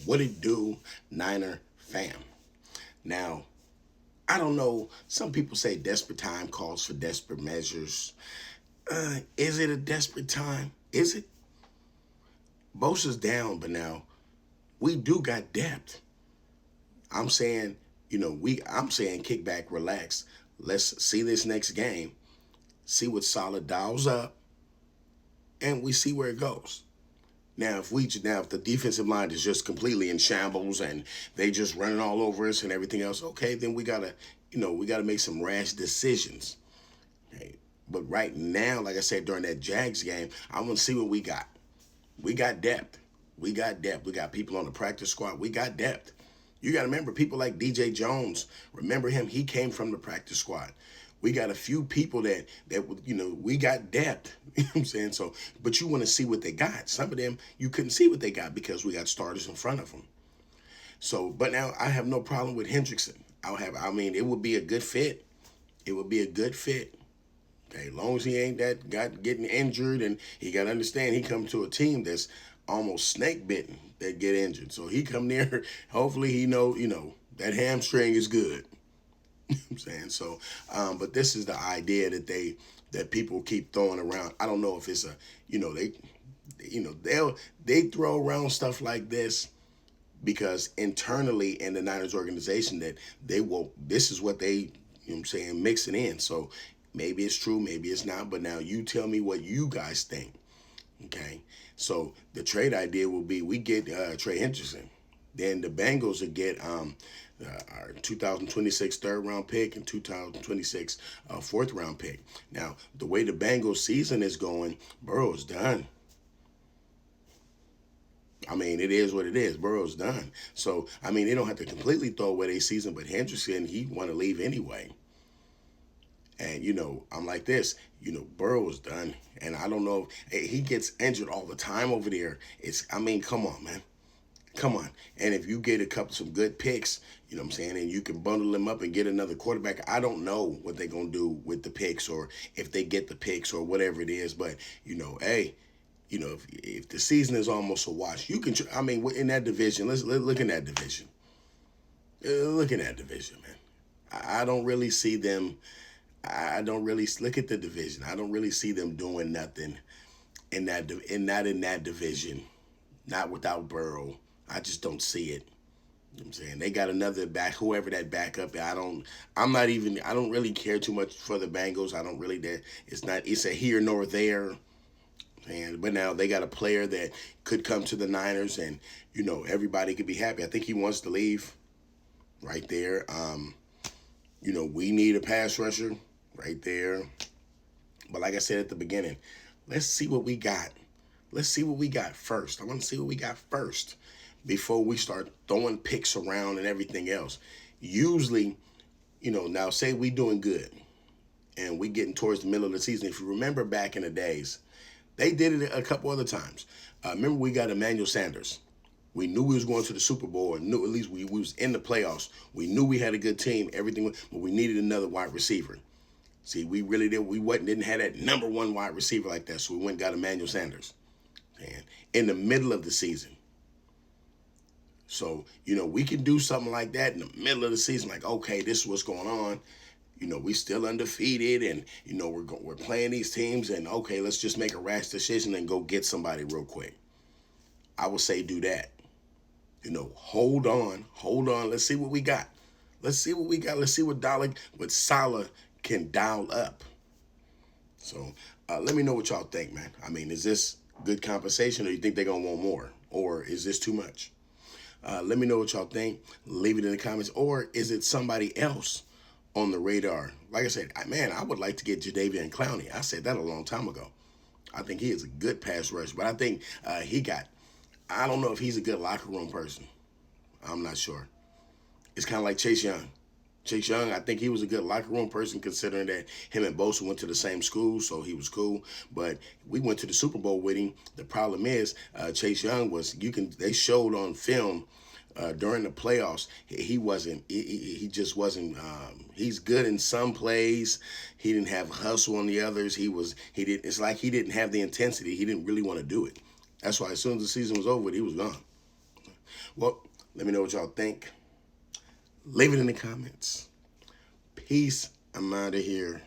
What it do, Niner fam? Now, I don't know. Some people say desperate time calls for desperate measures. Is it a desperate time? Is it? Bosa's down, but now we do got depth. I'm saying, I'm saying kick back, relax. Let's see this next game, see what Solid dials up, and we see where it goes. Now if the defensive line is just completely in shambles and they just running all over us and everything else, okay, then we gotta make some rash decisions. Okay? But right now, like I said during that Jags game, I want to see what we got. We got depth. We got depth. We got people on the practice squad. We got depth. You got to remember people like DJ Jones. Remember him? He came from the practice squad. We got a few people that we got depth. You know what I'm saying? So, but you want to see what they got. Some of them you couldn't see what they got because we got starters in front of them. So, but now I have no problem with Hendrickson. It would be a good fit. It would be a good fit. Okay, as long as he ain't that got getting injured, and he got to understand he come to a team that's almost snake bitten that get injured. So he come there. Hopefully he know that hamstring is good. You know what I'm saying so. But this is the idea that people keep throwing around. I don't know if it's they throw around stuff like this because internally in the Niners organization that they will. This is what they, what I'm saying, mix it in. So maybe it's true, maybe it's not. But now you tell me what you guys think. Okay, so the trade idea will be we get Trey Henderson, then the Bengals will get our 2026 third round pick and 2026 fourth round pick. Now the way the Bengals season is going, Burrow's done. I mean, it is what it is. Burrow's done. So, I mean, they don't have to completely throw away their season, but Henderson, he want to leave anyway. And, I'm like this, Burrow is done. And I don't know if he gets injured all the time over there. Come on, man. Come on. And if you get some good picks, you know what I'm saying, and you can bundle them up and get another quarterback, I don't know what they're going to do with the picks or if they get the picks or whatever it is. But, hey, if the season is almost a wash, you can, in that division, let's look in that division. Look in that division, man. I don't really see them. I don't really look at the division. I don't really see them doing nothing in that division, not without Burrow. I just don't see it. You know what I'm saying they got another back, whoever that backup. I don't really care too much for the Bengals. I don't really. It's a here nor there. But now they got a player that could come to the Niners, and everybody could be happy. I think he wants to leave right there. We need a pass rusher right there. But like I said at the beginning, let's see what we got. Let's see what we got first. I want to see what we got first before we start throwing picks around and everything else. Usually, now say we doing good and we getting towards the middle of the season. If you remember back in the days, they did it a couple other times. Remember we got Emmanuel Sanders. We knew we was going to the Super Bowl and knew at least we was in the playoffs. We knew we had a good team, everything, but we needed another wide receiver. See, we really did. We didn't have that number one wide receiver like that, so we went and got Emmanuel Sanders. And in the middle of the season. So, we can do something like that in the middle of the season. Like, okay, this is what's going on. We still undefeated and, we're playing these teams and, okay, let's just make a rash decision and go get somebody real quick. I would say do that. Hold on. Let's see what we got. Let's see what Salah can dial up. So let me know what y'all think, man. Is this good compensation or you think they're going to want more? Or is this too much? Let me know what y'all think. Leave it in the comments. Or is it somebody else on the radar? Like I said, I would like to get Jadeveon Clowney. I said that a long time ago. I think he is a good pass rush, but I think I don't know if he's a good locker room person. I'm not sure. It's kind of like Chase Young. Chase Young, I think he was a good locker room person considering that him and Bosa went to the same school, so he was cool. But we went to the Super Bowl with him. The problem is Chase Young they showed on film during the playoffs, he just wasn't, he's good in some plays. He didn't have hustle on the others. It's like he didn't have the intensity. He didn't really want to do it. That's why as soon as the season was over, he was gone. Well, let me know what y'all think. Leave it in the comments. Peace. I'm out of here.